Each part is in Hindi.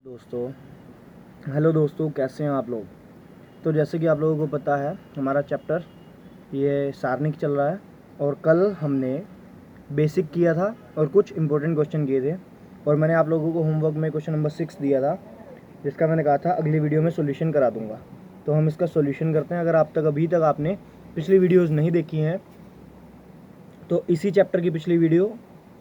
दोस्तों, हेलो दोस्तों, कैसे हैं आप लोग। तो जैसे कि आप लोगों को पता है, हमारा चैप्टर ये सारणिक चल रहा है और कल हमने बेसिक किया था और कुछ इम्पोर्टेंट क्वेश्चन किए थे और मैंने आप लोगों को होमवर्क में क्वेश्चन नंबर 6 दिया था, जिसका मैंने कहा था अगली वीडियो में सॉल्यूशन करा दूंगा। तो हम इसका सॉल्यूशन करते हैं। अगर अभी तक आपने पिछली वीडियोज़ नहीं देखी हैं तो इसी चैप्टर की पिछली वीडियो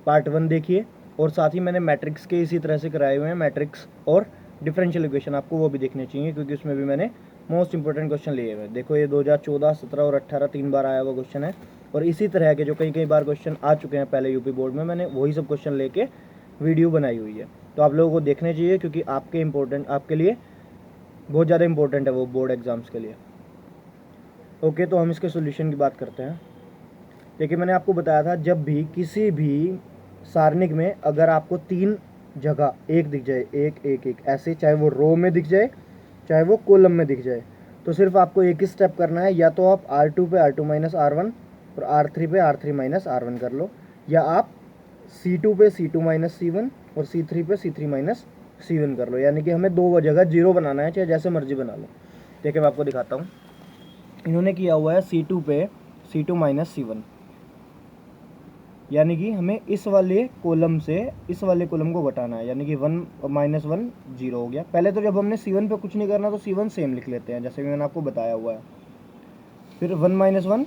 पार्ट 1 देखिए, और साथ ही मैंने मैट्रिक्स के इसी तरह से कराए हुए हैं, मैट्रिक्स और डिफरेंशियल इक्वेशन, आपको वो भी देखने चाहिए क्योंकि उसमें भी मैंने मोस्ट इंपॉर्टेंट क्वेश्चन लिए हुए हैं। देखो, ये 2014, 17 और 18 3 बार आया हुआ क्वेश्चन है, और इसी तरह के जो कई बार क्वेश्चन आ चुके हैं पहले यूपी बोर्ड में, मैंने वही सब क्वेश्चन लेके वीडियो बनाई हुई है। तो आप लोगों को देखने चाहिए क्योंकि आपके लिए बहुत ज़्यादा इंपॉर्टेंट है वो बोर्ड एग्जाम्स के लिए। ओके, तो हम इसके सोल्यूशन की बात करते हैं। देखिए, मैंने आपको बताया था जब भी किसी भी सारणिक में अगर आपको 3 जगह एक दिख जाए, एक एक एक ऐसे, चाहे वो रो में दिख जाए चाहे वो कॉलम में दिख जाए, तो सिर्फ आपको एक ही स्टेप करना है। या तो आप R2 पे R2 माइनस R1 और R3 पे R3 माइनस R1 कर लो, या आप C2 पे C2 माइनस C1 और C3 पे C3 माइनस C1 कर लो। यानी कि हमें 2 जगह जीरो बनाना है, चाहे जैसे मर्जी बना लो। देखिए, मैं आपको दिखाता हूँ। इन्होंने किया हुआ है C2 पे C2 माइनस C1, यानी कि हमें इस वाले कॉलम से इस वाले कॉलम को घटाना है, यानी कि 1 माइनस 1 0 हो गया। पहले तो जब हमने C1 पे कुछ नहीं करना तो C1 सेम लिख लेते हैं, जैसे कि मैंने आपको बताया हुआ है। फिर 1 माइनस 1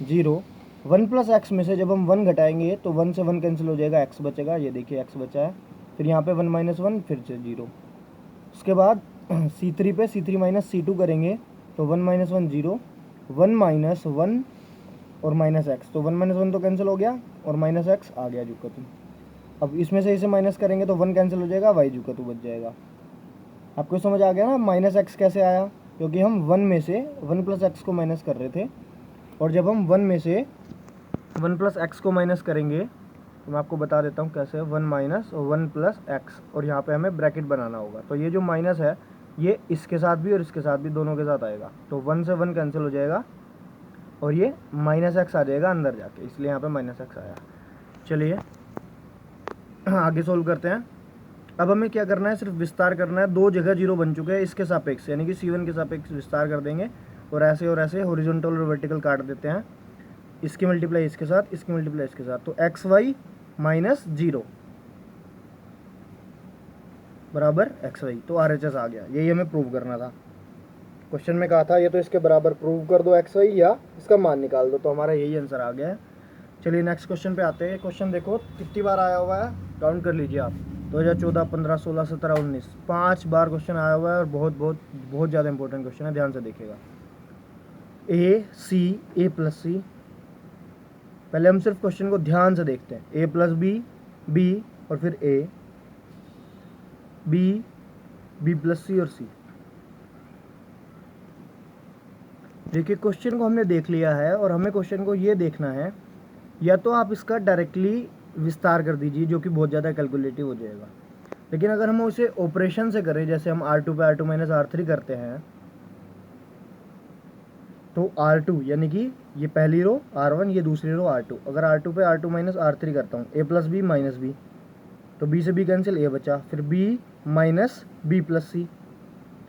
0, 1 प्लस एक्स में से जब हम 1 घटाएंगे तो 1 से 1 कैंसिल हो जाएगा, एक्स बचेगा। ये देखिए, एक्स बचा है। फिर यहाँ पे 1 माइनस 1 फिर से 0। उसके बाद C3 पे C3 माइनस C2 करेंगे तो 1 माइनस 1 0, 1 माइनस 1 और माइनस एक्स, तो 1 माइनस 1 तो कैंसिल हो गया और माइनस एक्स आ गया जुकतू। अब इसमें से इसे माइनस करेंगे तो 1 कैंसिल हो जाएगा, वाई जुकतू बच जाएगा। आपको समझ आ गया ना माइनस एक्स कैसे आया, क्योंकि हम 1 में से 1 प्लस एक्स को माइनस कर रहे थे, और जब हम 1 में से 1 प्लस एक्स को माइनस करेंगे तो मैं आपको बता देता हूँ कैसे। 1 माइनस 1 प्लस एक्स, और यहाँ पे हमें ब्रैकेट बनाना होगा। तो ये जो माइनस है ये इसके साथ भी और इसके साथ भी, दोनों के साथ आएगा, तो 1 से 1 कैंसिल हो जाएगा और ये माइनस एक्स आ जाएगा अंदर जाके, इसलिए यहाँ पे माइनस एक्स आया। चलिए आगे सोल्व करते हैं। अब हमें क्या करना है, सिर्फ विस्तार करना है। 2 जगह जीरो बन चुके हैं इसके सापेक्ष, यानी कि C1 के सापेक्ष विस्तार कर देंगे और ऐसे हॉरिजॉन्टल और वर्टिकल काट देते हैं। इसकी मल्टीप्लाई इसके साथ, इसकी मल्टीप्लाई इसके साथ, तो एक्स वाई माइनस 0 बराबर एक्स वाई, तो RHS आ गया। यही हमें प्रूव करना था। क्वेश्चन में कहा था ये तो इसके बराबर प्रूव कर दो एक्स वाई, या इसका मान निकाल दो, तो हमारा यही आंसर आ गया है। चलिए नेक्स्ट क्वेश्चन पे आते हैं। क्वेश्चन देखो कितनी बार आया हुआ है, काउंट कर लीजिए आप। 2014, 15, 16, 17, 19, 5 बार क्वेश्चन आया हुआ है, और बहुत ज़्यादा इंपॉर्टेंट क्वेश्चन है, ध्यान से देखिएगा। A प्लस सी, पहले हम सिर्फ क्वेश्चन को ध्यान से देखते हैं। A प्लस बी और फिर A, बी प्लस सी और सी। देखिए, क्वेश्चन को हमने देख लिया है और हमें क्वेश्चन को ये देखना है, या तो आप इसका डायरेक्टली विस्तार कर दीजिए जो कि बहुत ज़्यादा कैलकुलेटिव हो जाएगा, लेकिन अगर हम उसे ऑपरेशन से करें, जैसे हम R2 पे R2 माइनस R3 करते हैं, तो R2 यानी कि ये पहली रो R1, ये दूसरी रो R2, अगर R2 पे R2 माइनस R3 करता हूँ, A plus B minus B, तो B से B कैंसिल, A बचा। फिर B minus B plus C,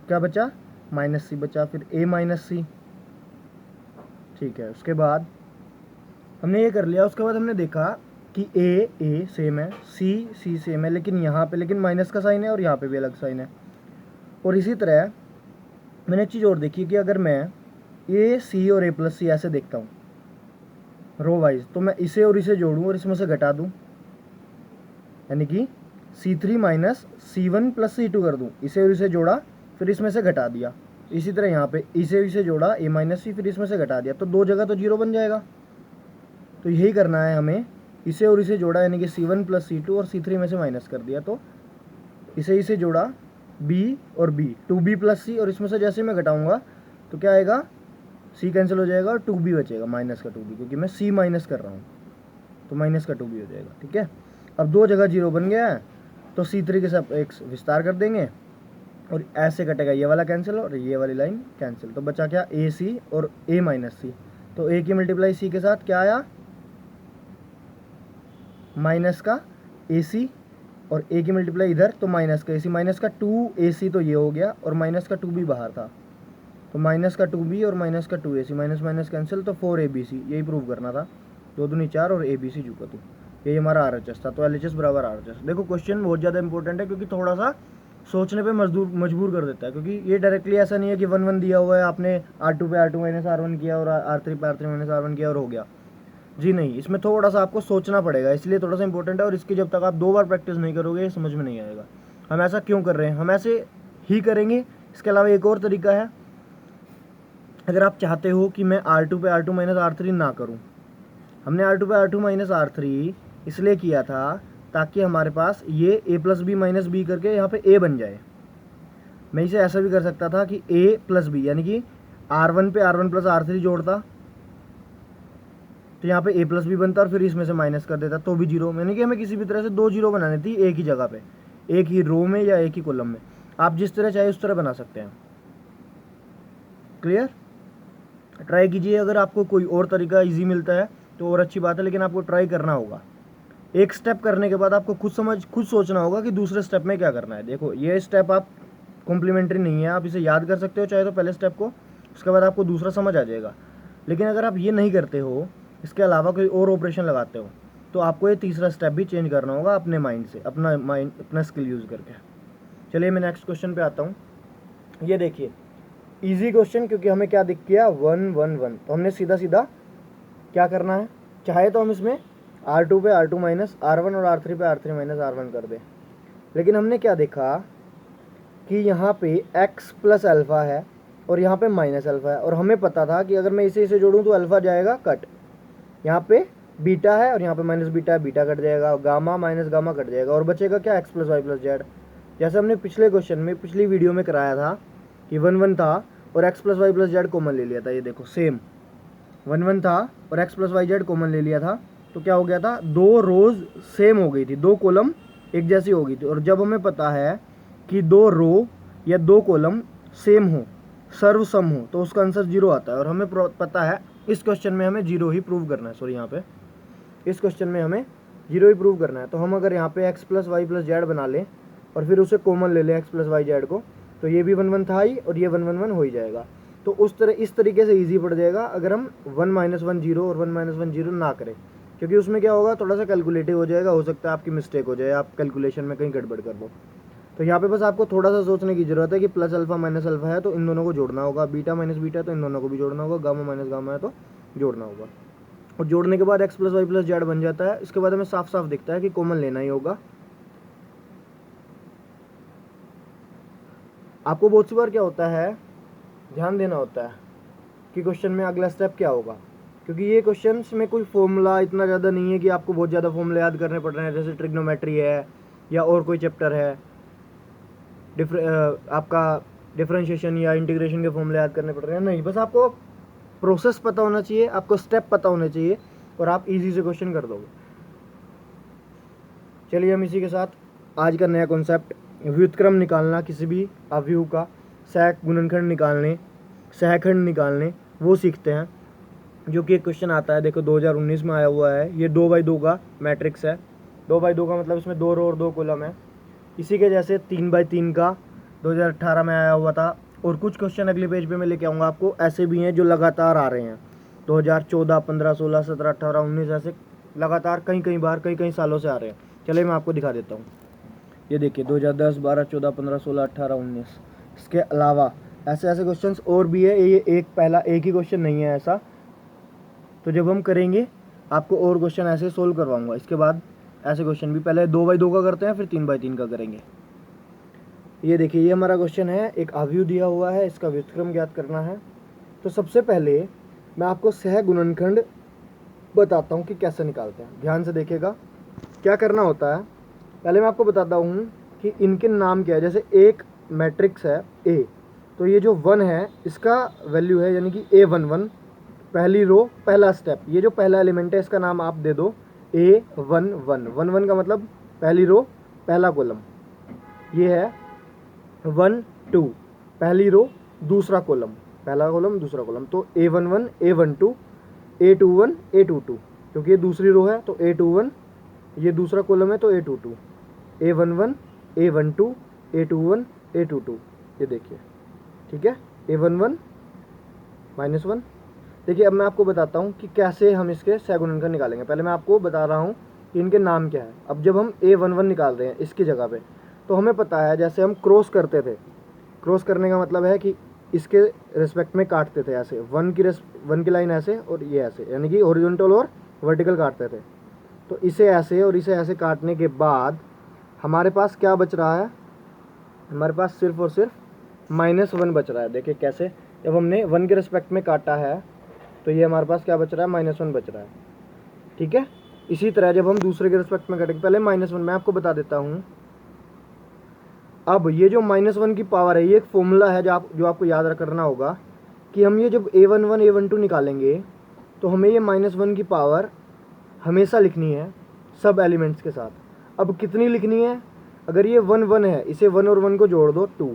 क्या बचा, माइनस सी बचा। फिर A माइनस सी, ठीक है। उसके बाद हमने ये कर लिया। उसके बाद हमने देखा कि A सेम है, C सेम है, लेकिन यहाँ पे माइनस का साइन है और यहाँ पे भी अलग साइन है। और इसी तरह मैंने एक चीज़ और देखी कि अगर मैं A C और A प्लस सी ऐसे देखता हूँ रो वाइज, तो मैं इसे और इसे जोड़ूँ और इसमें से घटा दूँ, यानी कि C3 minus C1 plus C2 कर दूँ। इसे और इसे जोड़ा, फिर इसमें से घटा दिया। इसी तरह यहाँ पे इसे जोड़ा, A माइनस सी, फिर इसमें से घटा दिया, तो 2 जगह तो जीरो बन जाएगा। तो यही करना है हमें, इसे और इसे जोड़ा, यानी कि C1 प्लस C2 और C3 में से माइनस कर दिया, तो इसे जोड़ा B और B, 2B प्लस C, और इसमें से जैसे मैं घटाऊंगा तो क्या आएगा, C कैंसिल हो जाएगा और 2B बचेगा, माइनस का 2B, क्योंकि मैं C माइनस कर रहा हूँ, तो माइनस का 2B हो जाएगा। ठीक है, अब 2 जगह जीरो बन गया है, तो C3 के साथ एक विस्तार कर देंगे और ऐसे कटेगा, ये वाला कैंसिल और ये वाली लाइन कैंसिल, तो बचा क्या, AC और A माइनस C। तो A की मल्टीप्लाई C के साथ क्या आया, माइनस का AC और ए की मल्टीप्लाई इधर, तो माइनस का AC, माइनस का 2AC तो ये हो गया, और माइनस का 2B बाहर था, तो माइनस का 2B और माइनस का 2AC, माइनस माइनस कैंसिल, तो 4ABC, यही प्रूव करना था। 2 दूनी 4 और ABC जू का 2, यही हमारा RHS था। तो LHS बराबर RHS। देखो क्वेश्चन बहुत ज़्यादा इंपॉर्टेंट है, क्योंकि थोड़ा सा सोचने पे मजबूर कर देता है, क्योंकि ये डायरेक्टली ऐसा नहीं है कि 1 1 दिया हुआ है, आपने R2 पे R2 माइनस R1 किया और R3 पे R3 माइनस R1 किया और हो गया। जी नहीं, इसमें थोड़ा सा आपको सोचना पड़ेगा, इसलिए थोड़ा सा इंपॉर्टेंट है। और इसकी जब तक आप 2 बार प्रैक्टिस नहीं करोगे ये समझ में नहीं आएगा हम ऐसा क्यों कर रहे हैं। हम ऐसे ही करेंगे। इसके अलावा एक और तरीका है, अगर आप चाहते हो कि मैं R2 पे R2 माइनस R3 ना करूं, हमने R2 पे R2 माइनस R3 इसलिए किया था ताकि हमारे पास ये A plus B minus B करके यहाँ पे A बन जाए। मैं इसे ऐसा भी कर सकता था कि A प्लस बी, यानी कि R1 पे R1 प्लस R3 जोड़ता, तो यहाँ पे A प्लस बी बनता और फिर इसमें से माइनस कर देता, तो भी जीरो। यानी कि हमें किसी भी तरह से 2 जीरो बनानी थी एक ही जगह पे, एक ही रो में या एक ही कॉलम में। आप जिस तरह चाहे उस तरह बना सकते हैं। क्लियर? ट्राई कीजिए, अगर आपको कोई और तरीका इजी मिलता है तो और अच्छी बात है, लेकिन आपको ट्राई करना होगा। एक स्टेप करने के बाद आपको खुद सोचना होगा कि दूसरे स्टेप में क्या करना है। देखो ये स्टेप आप कॉम्प्लीमेंट्री नहीं है, आप इसे याद कर सकते हो चाहे तो पहले स्टेप को, उसके बाद आपको दूसरा समझ आ जाएगा। लेकिन अगर आप ये नहीं करते हो, इसके अलावा कोई और ऑपरेशन लगाते हो, तो आपको ये तीसरा स्टेप भी चेंज करना होगा अपने माइंड से, अपना स्किल यूज़ करके। चलिए मैं नेक्स्ट क्वेश्चन पे आता हूँ। ये देखिए इजी क्वेश्चन, क्योंकि हमें क्या दिख गया 1 1 1, तो हमने सीधा सीधा क्या करना है, चाहे तो हम इसमें R2 पे R2 माइनस R1 और R3 पे R3 माइनस R1 कर दें। लेकिन हमने क्या देखा कि यहाँ पे x प्लस अल्फ़ा है और यहाँ पे माइनस अल्फ़ा है, और हमें पता था कि अगर मैं इसे जोड़ूँ तो अल्फ़ा जाएगा कट, यहाँ पे बीटा है और यहाँ पे माइनस बीटा है, बीटा कट जाएगा, गामा माइनस गामा कट जाएगा, और बचेगा क्या x plus y plus z. जैसे हमने पिछले क्वेश्चन में पिछली वीडियो में कराया था कि 1 1 था और x plus y plus z common ले लिया था। ये देखो सेम 1 1 था और x plus y z common ले लिया था, तो क्या हो गया था, 2 रोज सेम हो गई थी, 2 कॉलम एक जैसी हो गई थी। और जब हमें पता है कि 2 रो या 2 कॉलम सेम हो, सर्व सम हो, तो उसका आंसर 0 आता है। और हमें पता है इस क्वेश्चन में हमें 0 ही प्रूव करना है। सॉरी, यहाँ पे इस क्वेश्चन में हमें 0 ही प्रूव करना है। तो हम अगर यहाँ पे x plus y plus z बना लें और फिर उसे कॉमन ले लें x प्लस वाई जेड को, तो ये भी 1 1 था ही और ये 1 1 1 हो ही जाएगा। तो इस तरीके से इजी पड़ जाएगा अगर हम 1 माइनस 1 0 और 1 माइनस 1 0 ना करें, क्योंकि उसमें क्या होगा, थोड़ा सा कैलकुलेटिव हो जाएगा, हो सकता है आपकी मिस्टेक हो जाए, आप कैलकुलेशन में कहीं गड़बड़ कर दो। तो यहाँ पे बस आपको थोड़ा सा सोचने की जरूरत है कि प्लस अल्फा माइनस अल्फा है तो इन दोनों को जोड़ना होगा, बीटा माइनस बीटा है तो इन दोनों को भी जोड़ना होगा, गामा माइनस गामा है तो जोड़ना होगा। और जोड़ने के बाद x plus y plus z बन जाता है। इसके बाद हमें साफ साफ दिखता है कि कॉमन लेना ही होगा। आपको बहुत सी बार क्या होता है, ध्यान देना होता है कि क्वेश्चन में अगला स्टेप क्या होगा, क्योंकि ये क्वेश्चन में कोई फॉर्मूला इतना ज़्यादा नहीं है कि आपको बहुत ज़्यादा फॉर्मूला याद करने पड़ रहे हैं, जैसे ट्रिग्नोमेट्री है या और कोई चैप्टर है, आपका डिफरेंशिएशन या इंटीग्रेशन के फॉर्मूले याद करने पड़ रहे हैं। नहीं, बस आपको प्रोसेस पता होना चाहिए, आपको स्टेप पता होने चाहिए और आप इजी से क्वेश्चन कर दोगे। चलिए हम इसी के साथ आज का नया कॉन्सेप्ट व्युत्क्रम निकालना, किसी भी अवयव का सह गुणनखंड निकालने, सहखंड निकालने, वो सीखते हैं, जो कि एक क्वेश्चन आता है। देखो 2019 में आया हुआ है, ये 2x2 का मैट्रिक्स है। 2x2 का मतलब इसमें 2 रो और 2 कॉलम है। इसी के जैसे 3x3 का 2018 में आया हुआ था। और कुछ क्वेश्चन अगले पेज पे मैं लेके आऊँगा आपको, ऐसे भी हैं जो लगातार आ रहे हैं, 2014, 15, 16, 17, 18, 19, ऐसे लगातार कई बार कई सालों से आ रहे हैं। चलिए मैं आपको दिखा देता हूँ। ये देखिए 2010, 12, 14, 15, 16, 18, 19, इसके अलावा ऐसे ऐसे क्वेश्चंस और भी है। ये एक ही क्वेश्चन नहीं है ऐसा, तो जब हम करेंगे आपको और क्वेश्चन ऐसे सोल्व करवाऊंगा। इसके बाद ऐसे क्वेश्चन भी, पहले 2x2 का करते हैं फिर 3x3 का करेंगे। ये देखिए ये हमारा क्वेश्चन है, एक अवयव दिया हुआ है, इसका व्युत्क्रम ज्ञात करना है। तो सबसे पहले मैं आपको सह गुणनखंड बताता हूँ कि कैसे निकालते हैं। ध्यान से देखिएगा क्या करना होता है। पहले मैं आपको बताता हूँ कि इनके नाम क्या है। जैसे एक मैट्रिक्स है A, तो ये जो 1 है इसका वैल्यू है, यानी कि A11, पहली रो पहला स्टेप। ये जो पहला एलिमेंट है इसका नाम आप दे दो A11। 1 1 का मतलब पहली रो पहला कॉलम। ये है 1 2, पहली रो दूसरा कॉलम, पहला कॉलम दूसरा कॉलम, तो A11 A12, A21 A22, क्योंकि ये दूसरी रो है तो A21, ये दूसरा कॉलम है तो A22। A11 A12 A21 A22, ये देखिए, ठीक है, A11 -1। देखिए अब मैं आपको बताता हूँ कि कैसे हम इसके सहगुणनखंड निकालेंगे। पहले मैं आपको बता रहा हूँ कि इनके नाम क्या है। अब जब हम A11 निकाल रहे हैं इसकी जगह पे, तो हमें पता है जैसे हम क्रॉस करते थे, क्रॉस करने का मतलब है कि इसके रिस्पेक्ट में काटते थे ऐसे, वन की लाइन ऐसे और ये ऐसे, यानी कि हॉरिजॉन्टल और वर्टिकल काटते थे। तो इसे ऐसे और इसे ऐसे काटने के बाद हमारे पास क्या बच रहा है, हमारे पास सिर्फ और सिर्फ -1 बच रहा है। देखिए कैसे, जब हमने 1 के रिस्पेक्ट में काटा है तो ये हमारे पास क्या बच रहा है, -1 बच रहा है, ठीक है। इसी तरह जब हम दूसरे के रिस्पेक्ट में काटेंगे, पहले -1 मैं आपको बता देता हूँ। अब ये जो -1 की पावर है, ये एक फॉर्मूला है जो आपको याद रखना होगा कि हम ये जब A11 A12 निकालेंगे तो हमें ये -1 की पावर हमेशा लिखनी है सब एलिमेंट्स के साथ। अब कितनी लिखनी है, अगर ये 1 1 है, इसे 1 और 1 को जोड़ दो 2,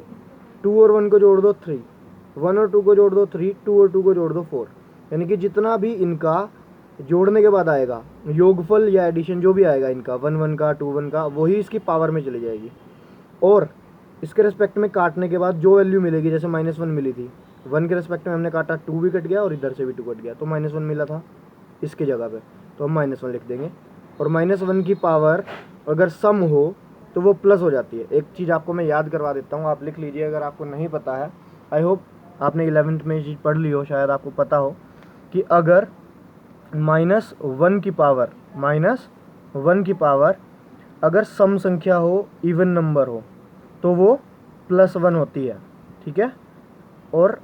2 और 1 को जोड़ दो 3, 1 और 2 को जोड़ दो 3, 2 और 2 को जोड़ दो 4, यानी कि जितना भी इनका जोड़ने के बाद आएगा योगफल या एडिशन जो भी आएगा इनका 1 1 का 2 1 का, वही इसकी पावर में चली जाएगी। और इसके रिस्पेक्ट में काटने के बाद जो वैल्यू मिलेगी, जैसे -1 मिली थी, 1 के रिस्पेक्ट में हमने काटा 2 भी कट गया और इधर से भी 2 कट गया, तो -1 मिला था इसकी जगह पे, तो हम -1 लिख देंगे। और -1 की पावर अगर सम हो तो वो प्लस हो जाती है। एक चीज़ आपको मैं याद करवा देता हूँ, आप लिख लीजिए अगर आपको नहीं पता है। आई होप आपने 11th में ये चीज़ पढ़ ली हो, शायद आपको पता हो कि अगर -1 की पावर अगर सम संख्या हो, इवन नंबर हो, तो वो +1 होती है, ठीक है। और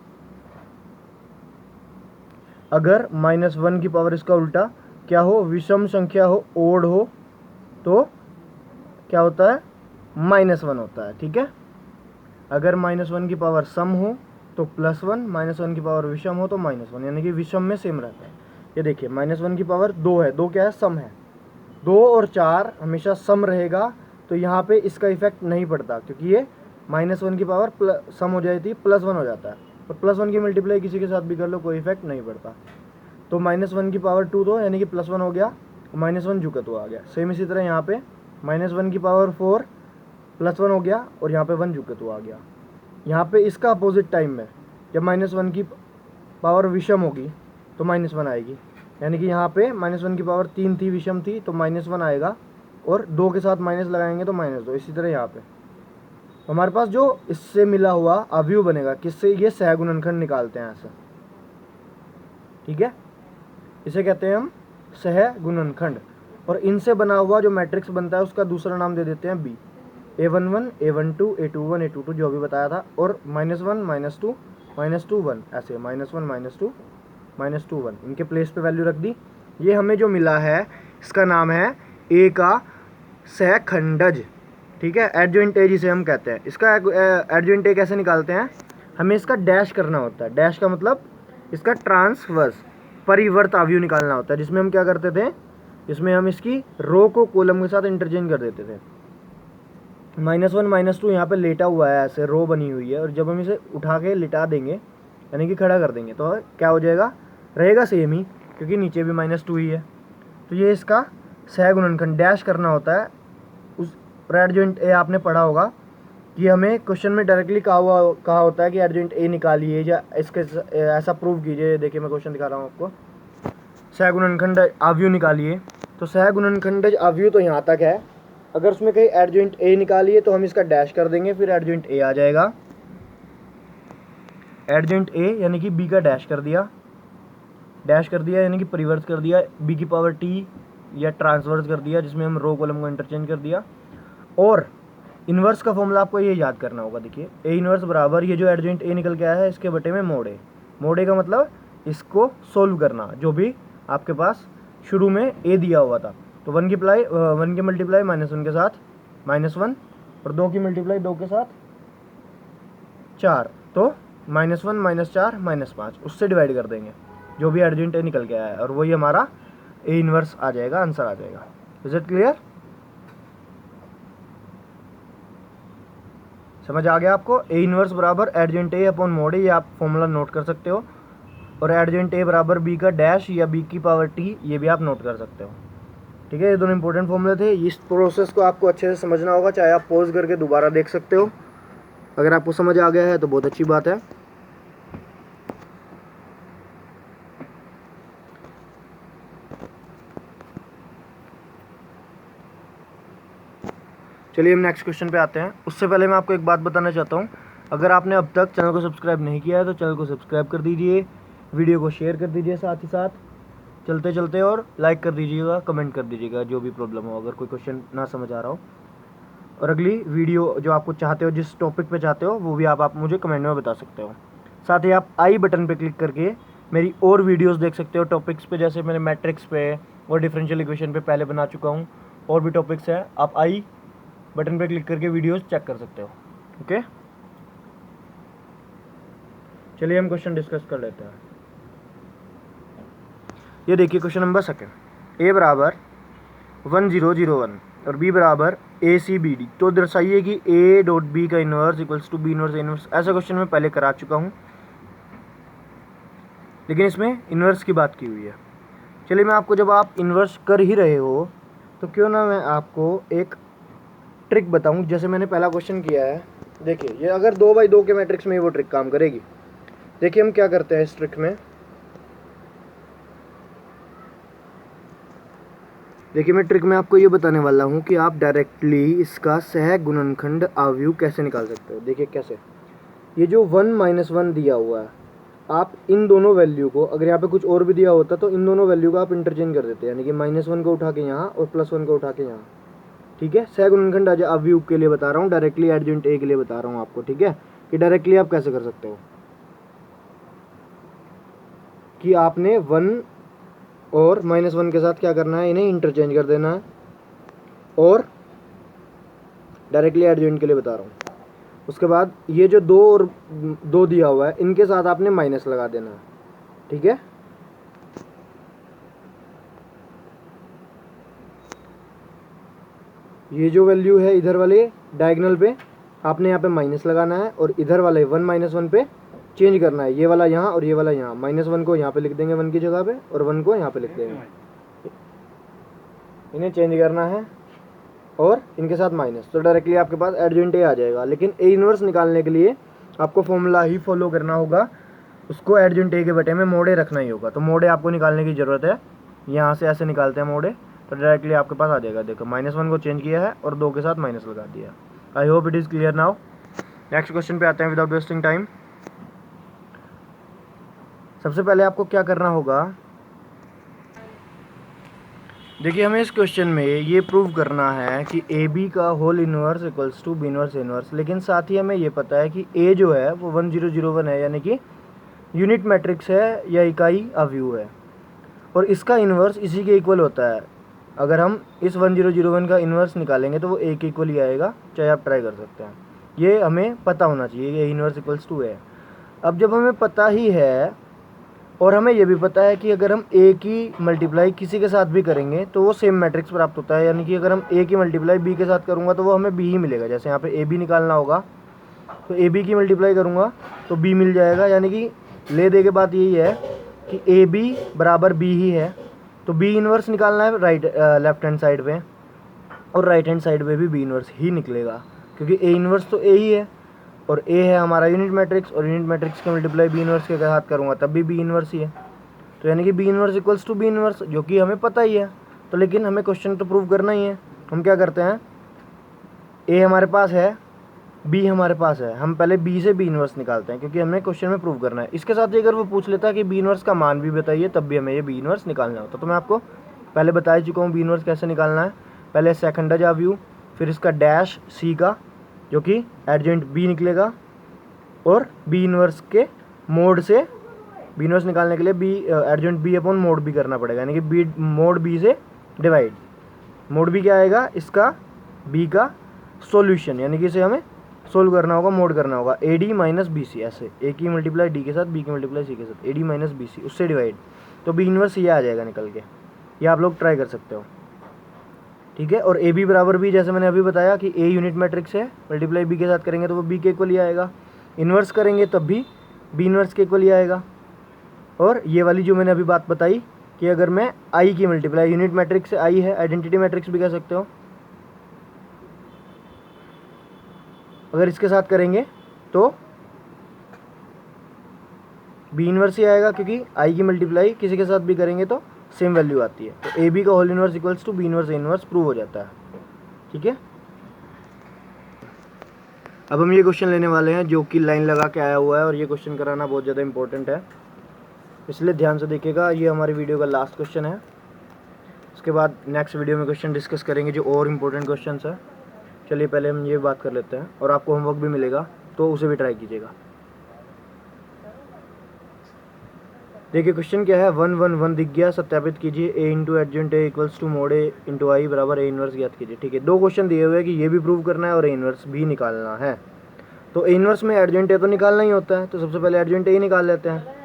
अगर -1 की पावर इसका उल्टा क्या हो, विषम संख्या हो, ओड हो, तो क्या होता है, -1 होता है, ठीक है। अगर -1 की पावर सम हो तो +1, -1 की पावर विषम हो तो -1, यानी कि विषम में सेम रहता है। ये देखिए -1 की पावर 2 है, 2 क्या है, सम है, 2 और 4 हमेशा सम रहेगा, तो यहाँ पे इसका इफेक्ट नहीं पड़ता, क्योंकि ये -1 की पावर सम हो जाती है, +1 हो जाता है, और +1 की मल्टीप्लाई किसी के साथ भी कर लो कोई इफेक्ट नहीं पड़ता। तो -1 की पावर 2 दो, यानी कि +1 हो गया, -1 झुका तो आ गया। सेम इसी तरह यहाँ पे -1 की पावर 4 +1 हो गया, और यहाँ पे 1 झुका तो आ गया। यहाँ पे इसका अपोजिट टाइम में जब -1 की पावर विषम होगी तो -1 आएगी, यानी कि यहाँ पे -1 की पावर 3 थी, विषम थी, तो -1 आएगा, और 2 के साथ माइनस लगाएंगे तो -2। इसी तरह यहाँ पे हमारे पास जो इससे मिला हुआ अवयव बनेगा, किससे, ये सहगुणनखंड निकालते हैं ऐसे, ठीक है, इसे कहते हैं हम सहगुणनखंड। और इनसे बना हुआ जो मैट्रिक्स बनता है उसका दूसरा नाम दे देते हैं B, A11 A12 A21 A22 जो अभी बताया था, और -1 -2 -2 1, ऐसे -1 -2 -2 1, इनके प्लेस पे वैल्यू रख दी। ये हमें जो मिला है इसका नाम है A का सहखंडज, ठीक है, एडजॉइंट ए जिसे हम कहते हैं। इसका एडजॉइंट ए कैसे निकालते हैं, हमें इसका डैश करना होता है। डैश का मतलब इसका ट्रांसवर्स परिवर्त अवयव निकालना होता है, जिसमें हम क्या करते थे, जिसमें हम इसकी रो को कॉलम के साथ इंटरचेंज कर देते थे। -1 -2 यहाँ पे लेटा हुआ है, ऐसे रो बनी हुई है, और जब हम इसे उठा के लिटा देंगे, यानी कि खड़ा कर देंगे, तो क्या हो जाएगा, रहेगा सेम ही, क्योंकि नीचे भी -2 ही है। तो ये इसका सहगुणनखंड डैश करना होता है। उस एडजॉइंट ए आपने पढ़ा होगा कि हमें क्वेश्चन में डायरेक्टली कहा होता है कि एडजॉइंट ए निकालिए या इसके ऐसा प्रूव कीजिए। देखिए मैं क्वेश्चन दिखा रहा हूँ आपको, सहगुणनखंड अवयव निकालिए। तो सहगुणनखंड अवयव तो यहाँ तक है, अगर उसमें कहीं एडजॉइंट ए निकालिए तो हम इसका डैश कर देंगे, फिर एडजॉइंट ए आ जाएगा। एडजॉइंट ए यानी कि बी का डैश कर दिया, यानी कि परिवर्त कर दिया, बी की पावर टी या ट्रांसवर्स कर दिया, जिसमें हम रो कॉलम को इंटरचेंज कर दिया। और इन्वर्स का फॉर्मूला आपको ये याद करना होगा। देखिए ए इन्वर्स बराबर ये जो एडजॉइंट ए निकल के आया है इसके बटे में मोड ए। मोड ए का मतलब इसको सोल्व करना, जो भी आपके पास शुरू में ए दिया हुआ था। तो 1 की मल्टीप्लाई -1 के साथ -1, और 2 की मल्टीप्लाई 2 के साथ 4, तो -1 -4 -5, उससे डिवाइड कर देंगे जो भी एडजॉइंट ए निकल के आया है, और वही हमारा ए इन्वर्स आ जाएगा, आंसर आ जाएगा। इज इट क्लियर, समझ आ गया आपको। ए इन्वर्स बराबर एडजॉइंट ए अपॉन मोड ए, ये आप फॉर्मूला नोट कर सकते हो। और एडजॉइंट ए बराबर बी का डैश या बी की पावर टी, ये भी आप नोट कर सकते हो। ठीक है, ये दोनों इंपॉर्टेंट फॉर्मूले थे। इस प्रोसेस को आपको अच्छे से समझना होगा, चाहे आप पॉज करके दोबारा देख सकते हो। अगर आपको समझ आ गया है तो बहुत अच्छी बात है। चलिए हम नेक्स्ट क्वेश्चन पे आते हैं। उससे पहले मैं आपको एक बात बताना चाहता हूँ, अगर आपने अब तक चैनल को सब्सक्राइब नहीं किया है तो चैनल को सब्सक्राइब कर दीजिए, वीडियो को शेयर कर दीजिए साथ ही साथ चलते चलते, और लाइक कर दीजिएगा, कमेंट कर दीजिएगा जो भी प्रॉब्लम हो, अगर कोई क्वेश्चन ना समझ आ रहा हो। और अगली वीडियो जो आपको चाहते हो, जिस टॉपिक पे चाहते हो, वो भी आप मुझे कमेंट में बता सकते हो। साथ ही आप आई बटन पे क्लिक करके मेरी और वीडियोस देख सकते हो टॉपिक्स पे, जैसे मैंने मैट्रिक्स पे और डिफरेंशियल इक्वेशन पे पहले बना चुका हूँ, और भी टॉपिक्स हैं। आप आई बटन पे क्लिक करके वीडियोस चेक कर सकते हो। ओके, चलिए हम क्वेश्चन डिस्कस कर लेते हैं। ये देखिए क्वेश्चन नंबर सेकंड, ए बराबर 1001 और बी बराबर ACBD, तो दर्शाइए कि A डॉट बी का inverse equals to B inverse A inverse. ऐसा क्वेश्चन मैं पहले करा चुका हूँ, लेकिन इसमें इनवर्स की बात की हुई है। चलिए मैं आपको, जब आप इन्वर्स कर ही रहे हो तो क्यों ना मैं आपको एक ट्रिक बताऊं, जैसे मैंने पहला क्वेश्चन किया है। देखिए ये अगर 2x2 के मैट्रिक्स में ही वो ट्रिक काम करेगी। देखिए हम क्या करते हैं इस ट्रिक में। देखिए मैं ट्रिक में आपको ये बताने वाला हूँ कि आप डायरेक्टली इसका सह गुणनखंड अवयव कैसे निकाल सकते हो। देखिए कैसे, ये जो 1 - 1 दिया हुआ है, आप इन दोनों वैल्यू को, अगर यहाँ पे कुछ और भी दिया होता तो इन दोनों वैल्यू को आप इंटरचेंज कर देते हैं, यानी कि -1 को उठा के यहाँ और +1 को उठा के यहाँ। ठीक है, सह गुणनखंड अवयव के लिए बता रहा हूँ, डायरेक्टली एडजेंट ए के लिए बता रहा हूँ आपको। ठीक है, कि डायरेक्टली आप कैसे कर सकते हो, कि आपने 1 और -1 के साथ क्या करना है, इन्हें इंटरचेंज कर देना है, और डायरेक्टली एडजेंट के लिए बता रहा हूँ। उसके बाद ये जो 2 और 2 दिया हुआ है, इनके साथ आपने माइनस लगा देना है। ठीक है, ये जो वैल्यू है इधर वाले डायगोनल पे आपने यहाँ पे माइनस लगाना है, और इधर वाले 1 - 1 पे चेंज करना है। ये वाला यहाँ और ये वाला यहाँ, -1 को यहाँ पे लिख देंगे 1 की जगह पे, और 1 को यहाँ पे लिख देंगे। इन्हें चेंज करना है और इनके साथ माइनस, तो डायरेक्टली आपके पास एडजेंट ए आ जाएगा। लेकिन ए इनवर्स निकालने के लिए आपको फॉर्मूला ही फॉलो करना होगा, उसको एडजेंट ए के बटे में मोड़े रखना ही होगा। तो मोड़े आपको निकालने की ज़रूरत है, यहाँ से ऐसे निकालते हैं मोड़े, तो डायरेक्टली आपके पास आ जाएगा। देखो -1 को चेंज किया है और 2 के साथ माइनस लगा दिया। I hope it is clear now. Next question पे आते हैं विदाउट वेस्टिंग टाइम। सबसे पहले आपको क्या करना होगा, देखिए हमें इस क्वेश्चन में ये प्रूव करना है कि ए बी का whole inverse equals to B inverse A inverse. लेकिन साथ ही हमें ये पता है कि ए जो है वो 1001 है, यानी कि यूनिट मैट्रिक्स है या इकाई अवयव है, और इसका इन्वर्स इसी के इक्वल होता है। अगर हम इस 1001 का इन्वर्स निकालेंगे तो वो ए के इक्वल ही आएगा, चाहे आप ट्राई कर सकते हैं। ये हमें पता होना चाहिए कि ए इन्वर्स इक्वल्स टू है। अब जब हमें पता ही है, और हमें ये भी पता है कि अगर हम ए की मल्टीप्लाई किसी के साथ भी करेंगे तो वो सेम मैट्रिक्स प्राप्त होता है, यानी कि अगर हम ए की मल्टीप्लाई बी के साथ करूँगा तो वो हमें बी ही मिलेगा। जैसे यहाँ पे ए बी निकालना होगा तो ए बी की मल्टीप्लाई करूँगा तो बी मिल जाएगा, यानी कि ले दे के बात यही है कि ए बी बराबर बी ही है। तो बी इन्वर्स निकालना है लेफ्ट हैंड साइड पे, और राइट हैंड साइड पे भी बी इन्वर्स ही निकलेगा, क्योंकि ए इन्वर्स तो ए ही है, और ए है हमारा यूनिट मैट्रिक्स, और यूनिट मैट्रिक्स की मल्टीप्लाई बी इन्वर्स के साथ करूँगा तब भी बी इन्वर्स ही है। तो यानी कि B inverse equals to B inverse, जो कि हमें पता ही है। तो लेकिन हमें क्वेश्चन तो प्रूव करना ही है। हम क्या करते हैं, ए हमारे पास है, बी हमारे पास है, हम पहले बी से बी इन्वर्स निकालते हैं, क्योंकि हमें क्वेश्चन में प्रूव करना है। इसके साथ ही अगर वो पूछ लेता है कि बी इन्वर्स का मान भी बताइए, तब भी हमें ये बी इन्वर्स निकालना होता। तो मैं आपको पहले बता ही चुका हूँ बी इन्वर्स कैसे निकालना है। पहले सेकंड अवयव, फिर इसका डैश सी का, जो कि एडजेंट बी निकलेगा, और बी इन्वर्स के मोड से बी इन्वर्स निकालने के लिए B adjoint B upon mod B करना पड़ेगा, यानी कि बी मोड बी से डिवाइड। मोड बी क्या आएगा, इसका बी का सॉल्यूशन, यानी कि इसे हमें सोल्व करना होगा, मोड करना होगा। A D minus B C, ऐसे ए की मल्टीप्लाई डी के साथ, बी की मल्टीप्लाई सी के साथ, A D minus B C, उससे डिवाइड, तो बी इन्वर्स ये आ जाएगा निकल के। ये आप लोग ट्राई कर सकते हो। ठीक है, और ए बी बराबर बी, जैसे मैंने अभी बताया कि ए यूनिट मैट्रिक्स है, मल्टीप्लाई बी के साथ करेंगे तो वो बी के इक्वल ही आएगा, इन्वर्स करेंगे तब भी बी इन्वर्स के इक्वल ही आएगा। और ये वाली जो मैंने अभी बात बताई कि अगर मैं आई की मल्टीप्लाई, यूनिट मैट्रिक्स से आई है, आइडेंटिटी मैट्रिक्स भी कह सकते हो, अगर इसके साथ करेंगे तो बी इनवर्स ही आएगा, क्योंकि आई की मल्टीप्लाई किसी के साथ भी करेंगे तो सेम वैल्यू आती है। तो ए बी का whole inverse equals to B inverse A inverse prove हो जाता है। ठीक है, अब हम ये क्वेश्चन लेने वाले हैं जो कि लाइन लगा के आया हुआ है, और ये क्वेश्चन कराना बहुत ज़्यादा इंपॉर्टेंट है, इसलिए ध्यान से देखिएगा। ये हमारी वीडियो का लास्ट क्वेश्चन है, उसके बाद नेक्स्ट वीडियो में क्वेश्चन डिस्कस करेंगे जो और इम्पोर्टेंट क्वेश्चन है। चलिए पहले हम ये बात कर लेते हैं, और आपको होमवर्क भी मिलेगा तो उसे भी ट्राई कीजिएगा। देखिए क्वेश्चन क्या है, 1 1 1 दिख गया, सत्यापित कीजिए A into adjoint A equals to mod A into I बराबर ए इनवर्स ज्ञात कीजिए। ठीक है, दो क्वेश्चन दिए हुए हैं कि ये भी प्रूव करना है और ए इनवर्स भी निकालना है। तो ए इनवर्स में एडजेंट ए तो निकालना ही होता है, तो सबसे पहले एडजेंट ए ही निकाल लेते हैं।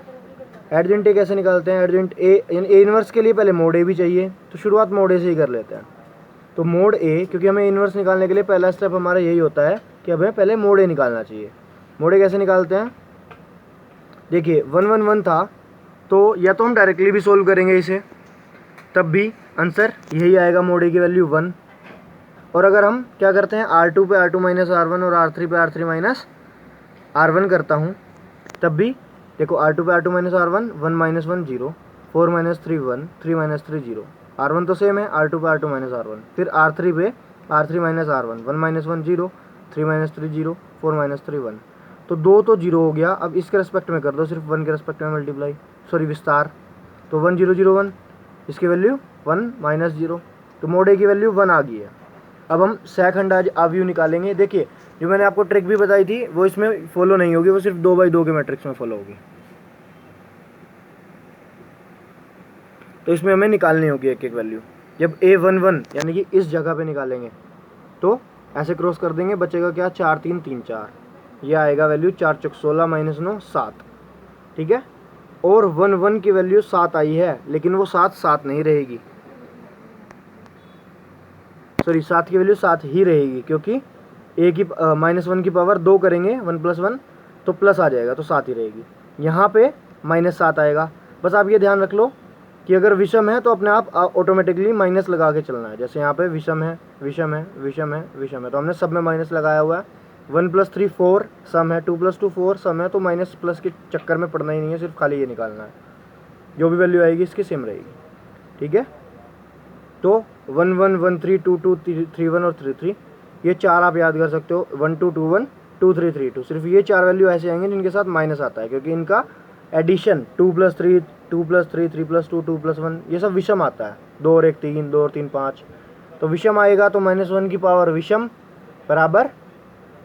एडजेंट ए कैसे निकालते हैं, एडजेंट ए इनवर्स के लिए पहले मोड ए भी चाहिए, तो शुरुआत मोड ए से ही कर लेते हैं। तो मोड ए, क्योंकि हमें इनवर्स निकालने के लिए पहला स्टेप हमारा यही होता है कि हमें पहले मोड ए निकालना चाहिए। मोड ए कैसे निकालते हैं, देखिए 1 1 1 था, तो या तो हम डायरेक्टली भी सोल्व करेंगे इसे, तब भी आंसर यही आएगा, मोड ए की वैल्यू 1। और अगर हम क्या करते हैं, R2 पे R2 माइनस R1 और R3 पे R3 माइनस R1 करता हूँ, तब भी देखो R2 पे R2 minus R1 1 minus 1 0, 4 minus 3 1, 3 minus 3 0, R1 तो सेम है, R2 पे R2 माइनस R1, फिर R3 पे R3 minus R1 1 minus 1 0, 3 minus 3 0, 4 minus 3 1। तो 2 तो 0 हो गया, अब इसके रेस्पेक्ट में कर दो, सिर्फ 1 के रेस्पेक्ट में मल्टीप्लाई, सॉरी विस्तार, तो 1 0 0 1, इसकी वैल्यू 1 माइनस 0, तो मोड ए की वैल्यू 1 आ गई है। अब हम सेकंड अवयव निकालेंगे। देखिए जो मैंने आपको ट्रिक भी बताई थी वो इसमें फॉलो नहीं होगी, वो सिर्फ 2/2 के मैट्रिक्स में फॉलो होगी, तो इसमें हमें निकालनी होगी एक एक वैल्यू। जब A 1 1 यानी कि इस जगह पे निकालेंगे तो ऐसे क्रॉस कर देंगे, बचेगा क्या, 4 3 3 4, ये आएगा वैल्यू 4 चौक 16 माइनस 9 7। ठीक है, और 1 1 की वैल्यू 7 आई है, लेकिन वो 7 7 नहीं रहेगी, सॉरी 7 की वैल्यू 7 ही रहेगी, क्योंकि ए की माइनस 1 की पावर 2 करेंगे, 1 + 1 तो प्लस आ जाएगा, तो 7 ही रहेगी। यहाँ पे माइनस 7 आएगा। बस आप ये ध्यान रख लो कि अगर विषम है तो अपने आप ऑटोमेटिकली माइनस लगा के चलना है। जैसे यहाँ पे विषम है, विषम है, विषम है, विषम है, तो हमने सब में माइनस लगाया हुआ है। 1 + 3 4 सम है, 2 + 2 4 सम है, तो माइनस प्लस के चक्कर में पड़ना ही नहीं है, सिर्फ खाली ये निकालना है, जो भी वैल्यू आएगी इसकी सेम रहेगी। ठीक है, तो 1 1 1 3 2 2 3 1 और 3 3, ये 4 आप याद कर सकते हो, 1 2 2 1 2 3 3 2, सिर्फ ये 4 वैल्यू ऐसे आएंगे जिनके साथ माइनस आता है, क्योंकि इनका एडिशन 2 + 3 2 + 3 3 + 2 2 + 1 ये सब विषम आता है, 2 और 1 3, 2 और 3 5, तो विषम आएगा, तो -1 की पावर विषम बराबर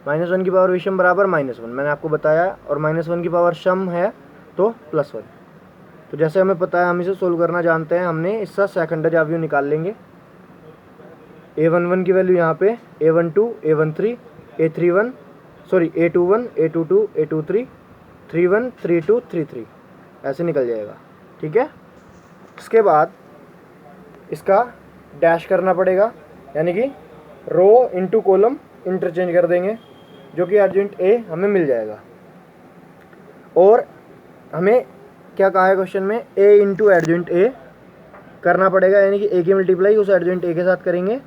-1 की पावर विषम बराबर -1 मैंने आपको बताया, और -1 की पावर सम है तो +1। तो जैसे हमें पता है, हम इसे सोल्व करना जानते हैं, हमने इसका सेकंड अवयव निकाल लेंगे। A11 की वैल्यू यहाँ पे A12 A13 A31 sorry A21 A22 A23 31 32 33 ऐसे निकल जाएगा। ठीक है, इसके बाद इसका डैश करना पड़ेगा, यानी कि रो इंटू कॉलम इंटरचेंज कर देंगे, जो कि एडजेंट ए हमें मिल जाएगा। और हमें क्या कहा है क्वेश्चन में, ए इंटू एडजेंट ए करना पड़ेगा, यानी कि ए की मल्टीप्लाई उस एडजेंट ए के साथ करेंगे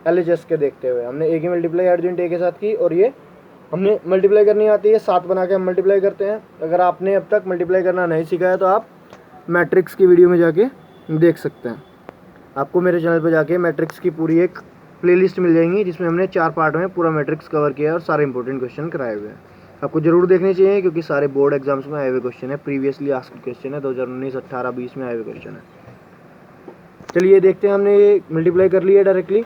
LHS के देखते हुए। हमने ए की मल्टीप्लाई एडजेंट ए के साथ की, और ये हमने मल्टीप्लाई करनी आती है, 7 बना के हम मल्टीप्लाई करते हैं। अगर आपने अब तक मल्टीप्लाई करना नहीं सीखा है तो आप मैट्रिक्स की वीडियो में जाके देख सकते हैं। आपको मेरे चैनल पे जाके मैट्रिक्स की पूरी एक प्लेलिस्ट मिल जाएंगी, जिसमें हमने 4 पार्ट में पूरा मैट्रिक्स कवर किया है और सारे इंपॉर्टेंट क्वेश्चन कराए हुए हैं। आपको जरूर देखने चाहिए, क्योंकि सारे बोर्ड एग्जाम्स में आए हुए क्वेश्चन है, प्रीवियसली आस्क्ड क्वेश्चन है, 2019 18 20 में आए हुए क्वेश्चन है। चलिए देखते हैं, हमने ये मल्टीप्लाई कर लिया डायरेक्टली।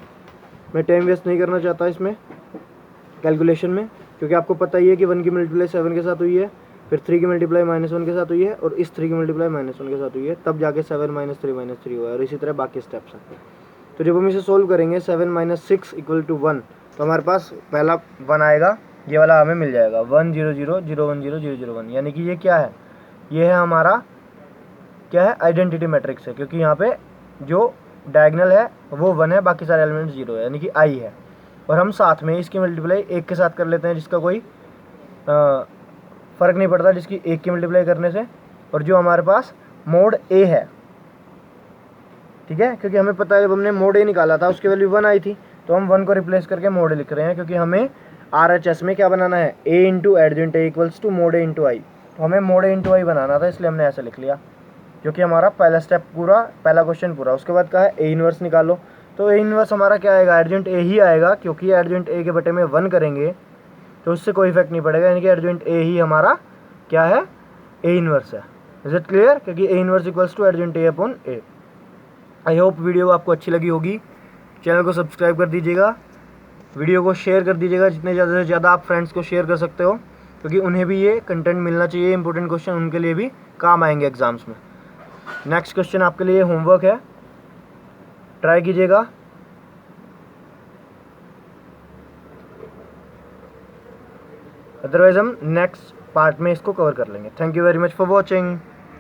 मैं टाइम वेस्ट नहीं करना चाहता इसमें कैलकुलेशन में, क्योंकि आपको पता ही है कि 1 की मल्टीप्लाई 7 के साथ हुई है, फिर 3 की मल्टीप्लाई -1 के साथ हुई है, और इस 3 की मल्टीप्लाई -1 के साथ हुई है, तब जाके 7 - 3 - 3 हुआ है, और इसी तरह बाकी स्टेप्स हैं। तो जब हम इसे सोल्व करेंगे 7 - 6 = 1, तो हमारे पास पहला 1 आएगा, ये वाला हमें मिल जाएगा 1 0 0 0 1 0 0 0 1, यानी कि ये क्या है, ये है हमारा क्या है, आइडेंटिटी मैट्रिक्स है, क्योंकि यहाँ पे जो डायगोनल है वो 1 है, बाकी सारे एलिमेंट 0 है, यानी कि आई है। और हम साथ में इसकी मल्टीप्लाई 1 के साथ कर लेते हैं, जिसका कोई फ़र्क नहीं पड़ता, जिसकी 1 की मल्टीप्लाई करने से और जो हमारे पास मोड ए है, ठीक है, क्योंकि हमें पता है जब हमने मोड ए निकाला था उसकी वैल्यू 1 आई थी, तो हम 1 को रिप्लेस करके मोड ए लिख रहे हैं, क्योंकि हमें RHS में क्या बनाना है, A into adjoint A equals to mod A into I. तो हमें मोड ए इंटू आई बनाना था, इसलिए हमने ऐसे लिख लिया, जो कि हमारा पहला स्टेप पूरा, पहला क्वेश्चन पूरा। उसके बाद कहा है ए इनवर्स निकालो, तो ए इनवर्स हमारा क्या आएगा, एडजेंट ए ही आएगा, क्योंकि एडजेंट ए के बटे में 1 करेंगे तो उससे कोई इफेक्ट नहीं पड़ेगा, यानी कि एडजेंट ए ही हमारा क्या है, ए इनवर्स है। इज इट क्लियर, क्योंकि A inverse equals to adjoint A upon A. I hope video आपको अच्छी लगी होगी। चैनल को सब्सक्राइब कर दीजिएगा, वीडियो को शेयर कर दीजिएगा, जितने ज़्यादा से ज़्यादा आप फ्रेंड्स को शेयर कर सकते हो, क्योंकि उन्हें भी ये कंटेंट मिलना चाहिए, इंपॉर्टेंट क्वेश्चन उनके लिए भी काम आएंगे एग्जाम्स में। नेक्स्ट क्वेश्चन आपके लिए होमवर्क है, ट्राई कीजिएगा। अदरवाइज हम नेक्स्ट पार्ट में इसको कवर कर लेंगे। Thank you very much for watching.